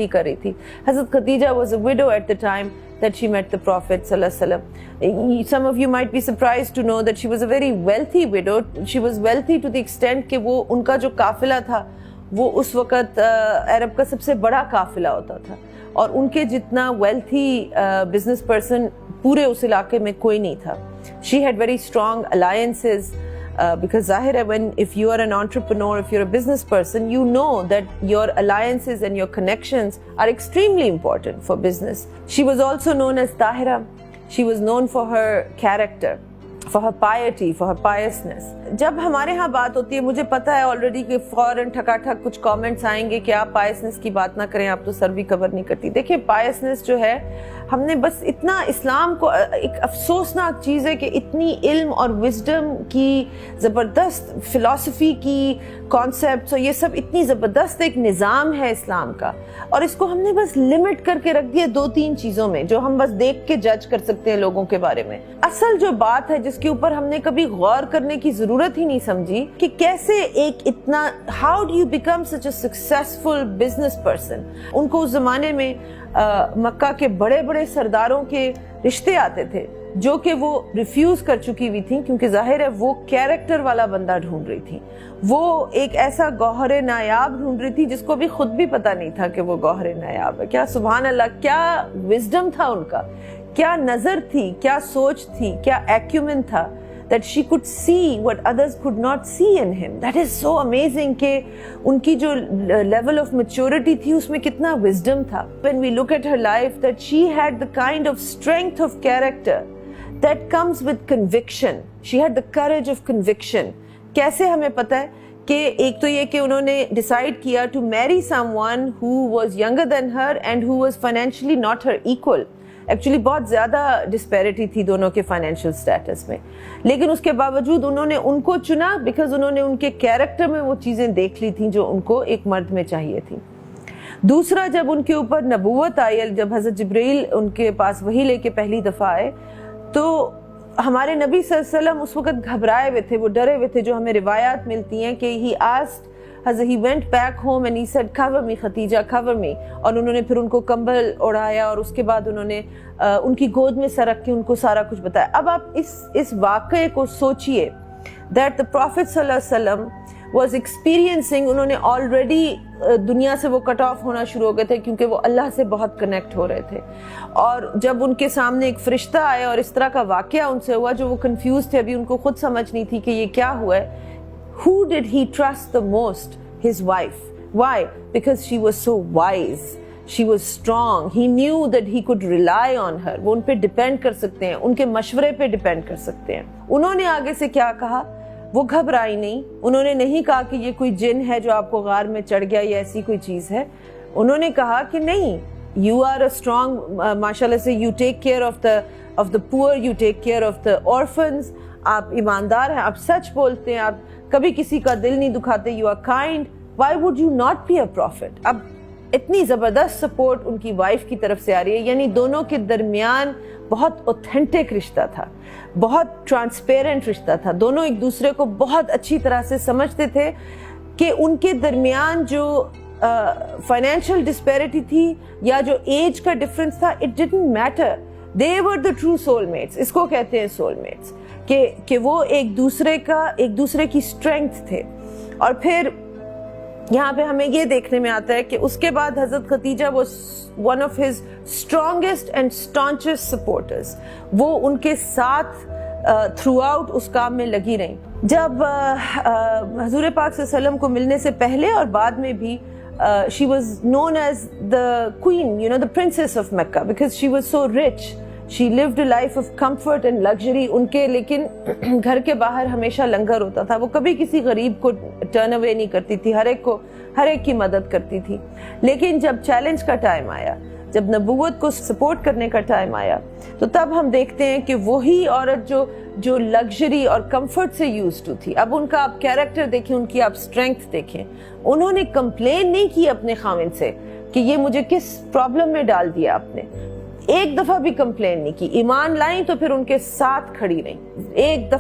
कर रही थी. Hazrat Khadija was a widow at the time that she met the Prophet sallallahu alaihi wasallam. Some of you might be surprised to know that she was a very wealthy widow. She was wealthy to the extent कि वो उनका जो काफिला था वो उस वक़्त अरब का सबसे बड़ा काफिला होता था और उनके जितना wealthy business person पूरे उस इलाके में कोई नहीं था. She had very strong alliances. Because Zahir, if you are an entrepreneur, if you're a business person, you know that your alliances and your connections are extremely important for business. She was also known as Tahira. She was known for her character, for her piety, for her piousness. जब हमारे यहाँ बात होती है, मुझे पता है already कि फौरन ठकाठक कुछ कमेंट्स आएंगे कि आप पायसनेस की बात ना करें, आप तो सर भी कवर नहीं करती. देखिए, पायसनेस जो है, हमने बस इतना इस्लाम को एक अफसोसनाक चीज़ है कि इतनी इल्म और विजडम की ज़बरदस्त फिलॉसफी की कॉन्सेप्ट्स और ये सब इतनी ज़बरदस्त एक निज़ाम है इस्लाम का, और इसको हमने बस लिमिट करके रख दिया 2-3 चीज़ों में जो हम बस देख के जज कर सकते हैं लोगों के बारे में. असल जो बात है जिसके ऊपर हमने कभी गौर करने की ज़रूरत ही नहीं समझी कि कैसे एक इतना, how do you become such a successful business person. उनको उस ज़माने में मक्का के बड़े बड़े सरदारों के रिश्ते आते थे जो कि वो रिफ्यूज कर चुकी हुई थी, क्योंकि जाहिर है वो कैरेक्टर वाला बंदा ढूंढ रही थी. वो एक ऐसा गौहरे नायाब ढूंढ रही थी जिसको भी खुद भी पता नहीं था कि वो गौहरे नायाब है. क्या सुभान अल्लाह, क्या विजडम था उनका, क्या नजर थी, क्या सोच थी, क्या एक्यूमेन था, that she could see what others could not see in him. That is so amazing कि उनकी जो level of maturity थी उसमें कितना wisdom था. When we look at her life, that she had the kind of strength of character that comes with conviction. She had the courage of conviction. कैसे हमें पता है कि एक तो ये कि उन्होंने decide किया to marry someone who was younger than her and who was financially not her equal. Actually बहुत ज़्यादा डिस्पैरिटी थी दोनों के फाइनेंशियल स्टेटस में, लेकिन उसके बावजूद उन्होंने उनको चुना बिकॉज उन्होंने उनके कैरेक्टर में वो चीज़ें देख ली थी जो उनको एक मर्द में चाहिए थी. दूसरा, जब उनके ऊपर नबूवत आई, जब हज़रत जिब्रील उनके पास वही लेके पहली दफ़ा आए, तो हमारे नबी सल्लल्लाहु अलैहि वसल्लम उस वक़्त घबराए हुए थे, वो डरे हुए थे. जो हमें रिवायात मिलती हैं कि he asked, he went back home and he said cover me Khadija, cover me. और उन्होंने फिर उनको कंबल ओढ़ाया और उसके बाद उन्होंने उनकी गोद में सर रख के उनको सारा कुछ बताया. अब आप इस वाक़े को सोचिए, that the Prophet sallallahu alaihi wasallam was experiencing, उन्होंने ऑलरेडी दुनिया से वो कट ऑफ होना शुरू हो गए थे क्योंकि वो अल्लाह से बहुत कनेक्ट हो रहे थे. और जब उनके सामने एक फरिश्ता आया और इस तरह का वाक़या उनसे हुआ जो वो कंफ्यूज थे, अभी उनको खुद समझ नहीं थी कि ये क्या हुआ है. Who did he trust the most? His wife. Why? Because she was so wise. She was strong. He knew that he could rely on her. वो उन पे डिपेंड कर सकते हैं, उनके मशवरे पे डिपेंड कर सकते हैं. उन्होंने आगे से क्या कहा? वो घबराई नहीं. उन्होंने नहीं कहा कि ये कोई जिन है जो आपको गार में चढ़ गया या ऐसी कोई चीज़ है. उन्होंने कहा कि नहीं, you are a strong, माशाल्लाह से you take care of the poor, you take care of the orphans. आप ईमानदार हैं, आप सच बोलते हैं, आप कभी किसी का दिल नहीं दुखाते, you are kind, why would you not be a prophet. अब इतनी ज़बरदस्त सपोर्ट उनकी वाइफ की तरफ से आ रही है, यानी दोनों के दरमियान बहुत ऑथेंटिक रिश्ता था, बहुत ट्रांसपेरेंट रिश्ता था. दोनों एक दूसरे को बहुत अच्छी तरह से समझते थे कि उनके दरमियान जो फाइनेंशियल डिस्पैरिटी थी या जो एज का डिफरेंस था, it didn't matter. They were the true soulmates. इसको कहते हैं सोलमेट्स, कि वो एक दूसरे की स्ट्रेंथ थे. और फिर यहाँ पे हमें ये देखने में आता है कि उसके बाद हज़रत Khadija was one of his strongest and staunchest supporters. वो उनके साथ थ्रू आउट उस काम में लगी रहीं. जब हजूर पाक सल्लल्लाहु अलैहि वसल्लम को मिलने से पहले और बाद में भी she was known as the queen, you know, the princess of Mecca, because she was so rich. She lived a life of comfort and luxury. उनके लेकिन घर के बाहर हमेशा लंगर होता था. वो कभी किसी गरीब को टर्न अवे नहीं करती थी, हर एक की मदद करती थी. लेकिन जब चैलेंज का टाइम आया, जब नबूवत को सपोर्ट करने का टाइम आया, तो तब हम देखते हैं कि वही औरत जो लग्जरी और कंफर्ट से यूज्ड टू थी, अब उनका आप कैरेक्टर देखें, उनकी आप स्ट्रेंथ देखें. उन्होंने कंप्लेन नहीं की अपने खाविंद से कि ये मुझे किस प्रॉब्लम में डाल दिया आपने. एक दफा भी कंप्लेन नहीं की. ईमान लाई तो फिर उनके साथ खड़ी रही. एक दफा